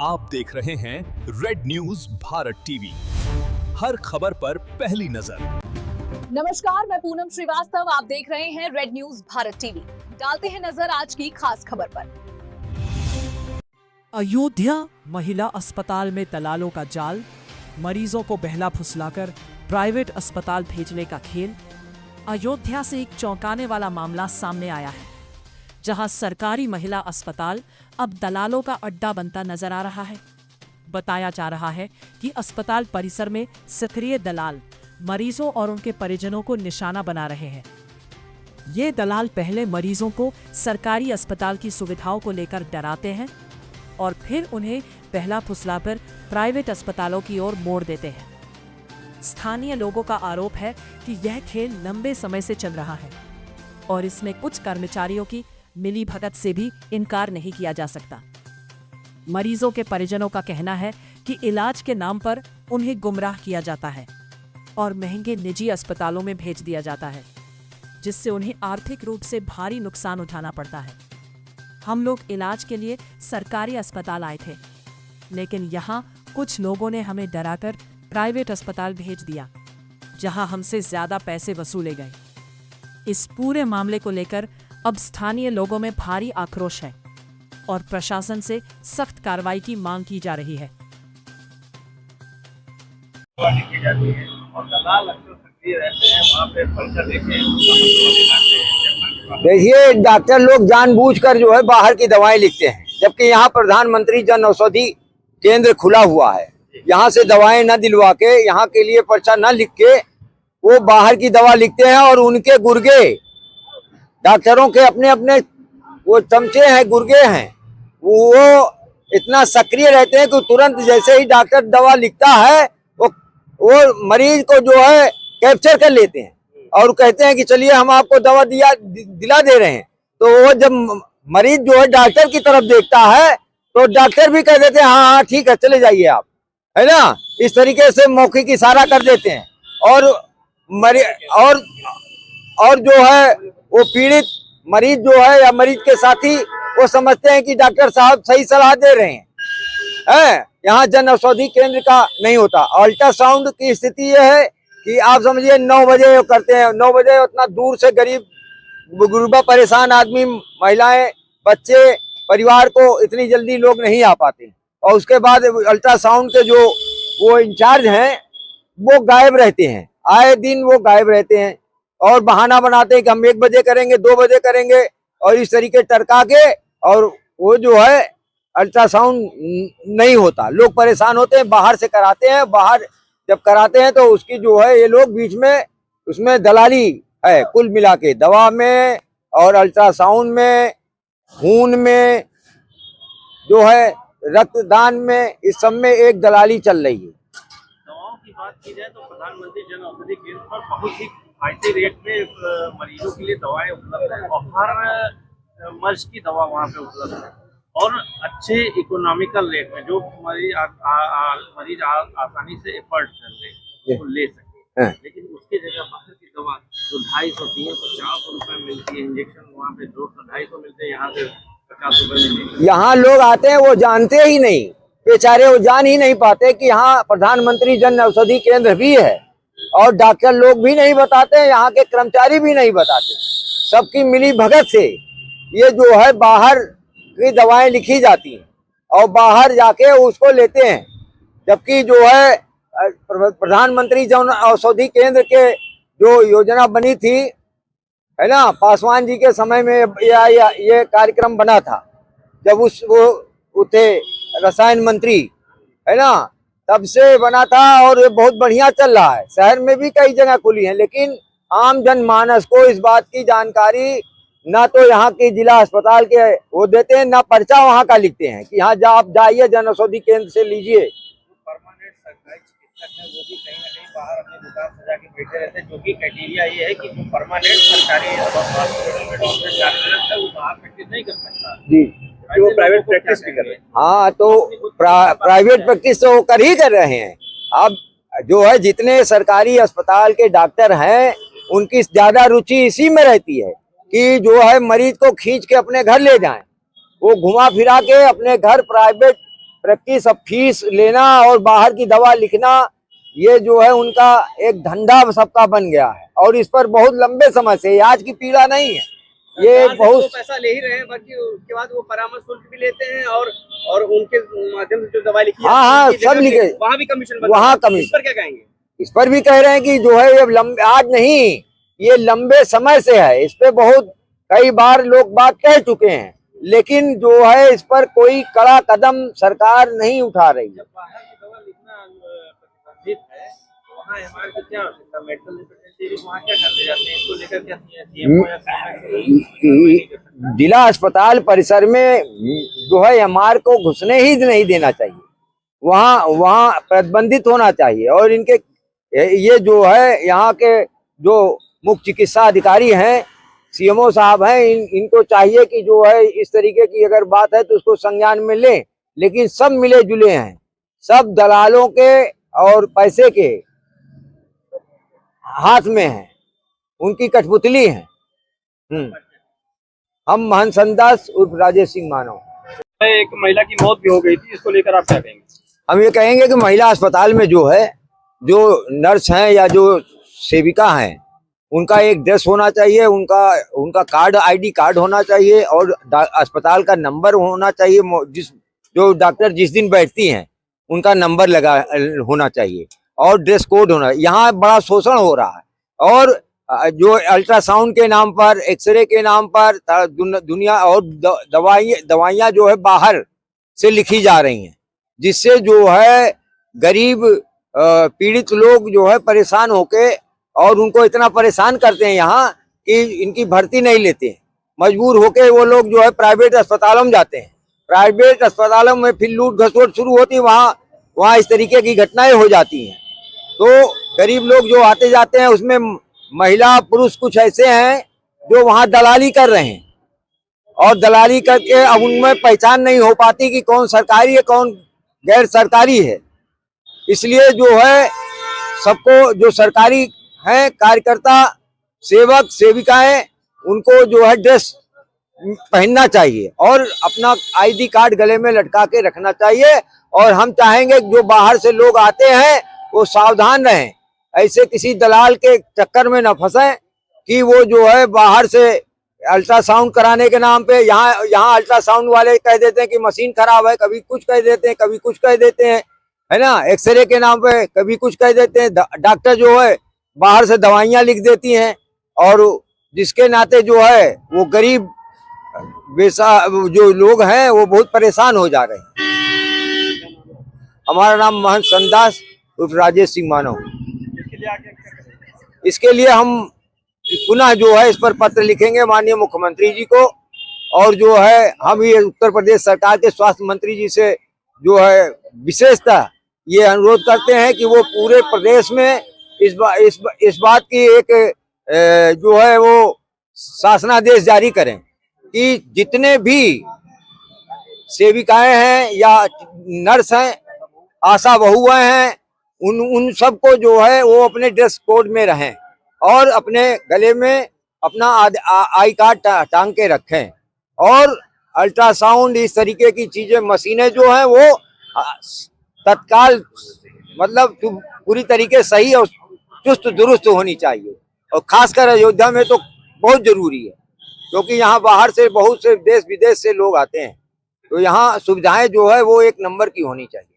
आप देख रहे हैं रेड न्यूज भारत टीवी, हर खबर पर पहली नजर। नमस्कार, मैं पूनम श्रीवास्तव, आप देख रहे हैं रेड न्यूज भारत टीवी। डालते हैं नजर आज की खास खबर पर। अयोध्या महिला अस्पताल में दलालों का जाल, मरीजों को बहला फुसलाकर प्राइवेट अस्पताल भेजने का खेल। अयोध्या से एक चौंकाने वाला मामला सामने आया है, जहां सरकारी महिला अस्पताल अब दलालों का अड्डा बनता नजर आ रहा है। बताया जा रहा है कि अस्पताल परिसर में सक्रिय दलाल मरीजों और उनके परिजनों को निशाना बना रहे हैं। ये दलाल पहले मरीजों को सरकारी अस्पताल की सुविधाओं को लेकर डराते हैं और फिर उन्हें पहला फुसलाकर प्राइवेट अस्पतालों की ओर मोड़ देते हैं। स्थानीय लोगों का आरोप है कि यह खेल लंबे समय से चल रहा है और इसमें कुछ कर्मचारियों की मिलीभगत से भी इनकार नहीं किया जा सकता। मरीजों के परिजनों का कहना है कि इलाज के नाम पर उन्हें गुमराह किया जाता है और महंगे निजी अस्पतालों में भेज दिया जाता है, जिससे उन्हें आर्थिक रूप से भारी नुकसान उठाना पड़ता है। हम लोग इलाज के लिए सरकारी अस्पताल आए थे, लेकिन यहाँ कुछ लोगों ने हमें डराकर प्राइवेट अस्पताल भेज दिया, जहाँ हमसे ज्यादा पैसे वसूले गए। इस पूरे मामले को लेकर अब स्थानीय लोगों में भारी आक्रोश है और प्रशासन से सख्त कार्रवाई की मांग की जा रही है। देखिए, डॉक्टर लोग जानबूझकर जो है बाहर की दवाएं लिखते हैं, जबकि यहाँ प्रधानमंत्री जन औषधि केंद्र खुला हुआ है। यहाँ से दवाएं न दिलवा के, यहाँ के लिए पर्चा न लिख के वो बाहर की दवा लिखते हैं और उनके गुर्गे डॉक्टरों के अपने अपने वो चमचे हैं, गुर्गे हैं, वो इतना सक्रिय रहते हैं कि तुरंत जैसे ही डॉक्टर दवा लिखता है वो मरीज को जो है कैप्चर कर लेते हैं और कहते हैं कि चलिए हम आपको दवा दिला दे रहे हैं। तो वो जब मरीज जो है डॉक्टर की तरफ देखता है तो डॉक्टर भी कह देते हैं हाँ हाँ ठीक है चले जाइए आप, है ना। इस तरीके से मौखिक इशारा कर देते हैं और जो है वो पीड़ित मरीज जो है या मरीज के साथी वो समझते हैं कि डॉक्टर साहब सही सलाह दे रहे हैं। यहाँ जन औषधि केंद्र का नहीं होता। अल्ट्रासाउंड की स्थिति यह है कि आप समझिए 9 बजे करते हैं, 9 बजे उतना दूर से गरीब गुरबा परेशान आदमी, महिलाएं, बच्चे, परिवार को इतनी जल्दी लोग नहीं आ पाते। और उसके बाद अल्ट्रासाउंड के जो वो इंचार्ज हैं वो गायब रहते हैं, आए दिन वो गायब रहते हैं और बहाना बनाते हैं कि हम 1 बजे करेंगे, 2 बजे करेंगे और इस तरीके टरका के, और वो जो है अल्ट्रासाउंड नहीं होता। लोग परेशान होते हैं, बाहर से कराते हैं। बाहर जब कराते हैं तो उसकी जो है ये लोग बीच में उसमें दलाली है, कुल मिला के दवा में और अल्ट्रासाउंड में, खून में, जो है रक्तदान में, इस सब में एक दलाली चल रही है। दवाओं की बात की जाए तो प्रधानमंत्री जन औषधि केंद्र पर बहुत ही किफायती रेट में मरीजों के लिए दवाएं उपलब्ध है और हर मर्ज की दवा वहाँ पे उपलब्ध है और अच्छे इकोनॉमिकल रेट में, जो मरीज आसानी से एफर्ट कर ले वो ले सके। लेकिन उसकी जगह बाहर की दवा जो 250-300-400 रुपए मिलती है इंजेक्शन, वहाँ पे 200-250 मिलते हैं, यहाँ पे 50 रुपए मिलते। यहाँ लोग आते हैं वो जानते ही नहीं, बेचारे वो जान ही नहीं पाते कि यहाँ प्रधानमंत्री जन औषधि केंद्र भी है और डॉक्टर लोग भी नहीं बताते, यहाँ के कर्मचारी भी नहीं बताते। सबकी मिली भगत से ये जो है बाहर की दवाएं लिखी जाती हैं और बाहर जाके उसको लेते हैं, जबकि जो है प्रधानमंत्री जन औषधि केंद्र के जो योजना बनी थी, है ना, पासवान जी के समय में ये कार्यक्रम बना था, जब वो थे रसायन मंत्री, है ना, तब से बना था और ये बहुत बढ़िया चल रहा है। शहर में भी कई जगह खुली है, लेकिन आम जनमानस को इस बात की जानकारी ना तो यहाँ के जिला अस्पताल के वो देते हैं, ना पर्चा वहाँ का लिखते हैं कि यहाँ आप जाइए जन औषधि केंद्र से लीजिए। परमानेंट सरकारी चिकित्सक है वो भी कहीं ना कहीं बाहर अपनी दुकान सजा के बैठे रहते हैं, जो कि क्राइटेरिया ये है कि जो परमानेंट सरकारी हॉस्पिटल में डॉक्टर कार्यरत है वो बाहर प्रैक्टिस नहीं कर सकता जी, वो प्राइवेट प्रैक्टिस भी कर रहे हैं। हाँ, तो प्राइवेट प्रैक्टिस तो वो कर रहे हैं। अब जो है जितने सरकारी अस्पताल के डॉक्टर हैं उनकी ज्यादा रुचि इसी में रहती है कि जो है मरीज को खींच के अपने घर ले जाएं। वो घुमा फिरा के अपने घर प्राइवेट प्रैक्टिस, अब फीस लेना और बाहर की दवा लिखना, ये जो है उनका एक धंधा सबका बन गया है। और इस पर बहुत लंबे समय से, आज की पीड़ा नहीं है, ये सरकार से बहुत तो पैसा ले ही रहे हैं, बाकी उसके बाद वो परामर्श शुल्क भी लेते हैं और उनके माध्यम से जो दवा लिखी हाँ, हाँ, उनकी जगह सब लिखे। वहाँ भी कमीशन वहाँ बनता है। कमीशन। इस पर क्या कहेंगे? इस पर भी कह रहे हैं कि जो है ये लंबे, आज नहीं, ये लंबे समय से है। इस पे बहुत कई बार लोग बात कह चुके हैं, लेकिन जो है इस पर कोई कड़ा कदम सरकार नहीं उठा रही है। जब बाहर की दवा लिखना प्रतिबंधित है, तो वहाँ एमआर की क्या आवश्यकता? मेडिकल रिप्रेजेंटेटिव वहाँ क्या करने जाते हैं? इसको लेकर क्या CMO या CMS जिला अस्पताल परिसर में जो है एमआर को घुसने ही नहीं देना चाहिए, वहाँ प्रतिबंधित होना चाहिए। और इनके ये जो है यहाँ के जो मुख्य चिकित्सा अधिकारी हैं, सीएमओ साहब हैं, इनको चाहिए कि जो है इस तरीके की अगर बात है तो उसको संज्ञान में लें। लेकिन सब मिले जुले हैं, सब दलालों के और पैसे के हाथ में हैं, उनकी कठपुतली है। हम महंत संदास उर्फ राजेश सिंह मानव। एक महिला की मौत भी हो गई थी, इसको लेकर आप क्या कहेंगे? हम ये कहेंगे कि महिला अस्पताल में जो है, जो नर्स हैं या जो सेविका हैं, उनका एक ड्रेस होना चाहिए, उनका कार्ड, आईडी कार्ड होना चाहिए, और अस्पताल का नंबर होना चाहिए। जो डॉक्टर जिस दिन बैठती हैं उनका नंबर लगा होना चाहिए, और ड्रेस कोड होना। यहाँ बड़ा शोषण हो रहा है, और जो अल्ट्रासाउंड के नाम पर, एक्सरे के नाम पर दुनिया और दवाइयाँ जो है बाहर से लिखी जा रही हैं, जिससे जो है गरीब पीड़ित लोग जो है परेशान होके, और उनको इतना परेशान करते हैं यहाँ कि इनकी भर्ती नहीं लेते हैं। मजबूर होके वो लोग जो है प्राइवेट अस्पतालों में जाते हैं। प्राइवेट अस्पतालों में फिर लूट घसोट शुरू होती है, वहाँ इस तरीके की घटनाएं हो जाती हैं। तो गरीब लोग जो आते जाते हैं, उसमें महिला पुरुष कुछ ऐसे हैं जो वहाँ दलाली कर रहे हैं, और दलाली करके अब उनमें पहचान नहीं हो पाती कि कौन सरकारी है कौन गैर सरकारी है। इसलिए जो है सबको, जो सरकारी हैं कार्यकर्ता, सेवक सेविकाएं, उनको जो है ड्रेस पहनना चाहिए और अपना आईडी कार्ड गले में लटका के रखना चाहिए। और हम चाहेंगे कि जो बाहर से लोग आते हैं वो सावधान रहें, ऐसे किसी दलाल के चक्कर में न फंसे कि वो जो है बाहर से अल्ट्रासाउंड कराने के नाम पे, यहाँ अल्ट्रासाउंड वाले कह देते हैं कि मशीन खराब है, कभी कुछ कह देते हैं, कभी कुछ कह देते हैं, है ना। एक्सरे के नाम पे कभी कुछ कह देते हैं। डॉक्टर जो है बाहर से दवाइयाँ लिख देती हैं, और जिसके नाते जो है वो गरीब जो लोग हैं वो बहुत परेशान हो जा रहे हैं। हमारा नाम महंत संदास उर्फ राजेश सिंह मानव। इसके लिए हम पुनः जो है इस पर पत्र लिखेंगे माननीय मुख्यमंत्री जी को, और जो है हम ये उत्तर प्रदेश सरकार के स्वास्थ्य मंत्री जी से जो है विशेषतः ये अनुरोध करते हैं कि वो पूरे प्रदेश में इस बात की एक जो है वो शासनादेश जारी करें कि जितने भी सेविकाएं हैं या नर्स हैं, आशा बहुएं हैं, उन सबको जो है वो अपने ड्रेस कोड में रहें, और अपने गले में अपना आई कार्ड टांग के रखें। और अल्ट्रासाउंड, इस तरीके की चीजें, मशीनें जो हैं वो तत्काल मतलब पूरी तरीके सही और चुस्त दुरुस्त होनी चाहिए। और खासकर अयोध्या में तो बहुत जरूरी है, क्योंकि यहाँ बाहर से बहुत से देश विदेश से लोग आते हैं, तो यहाँ सुविधाएं जो है वो एक नंबर की होनी चाहिए।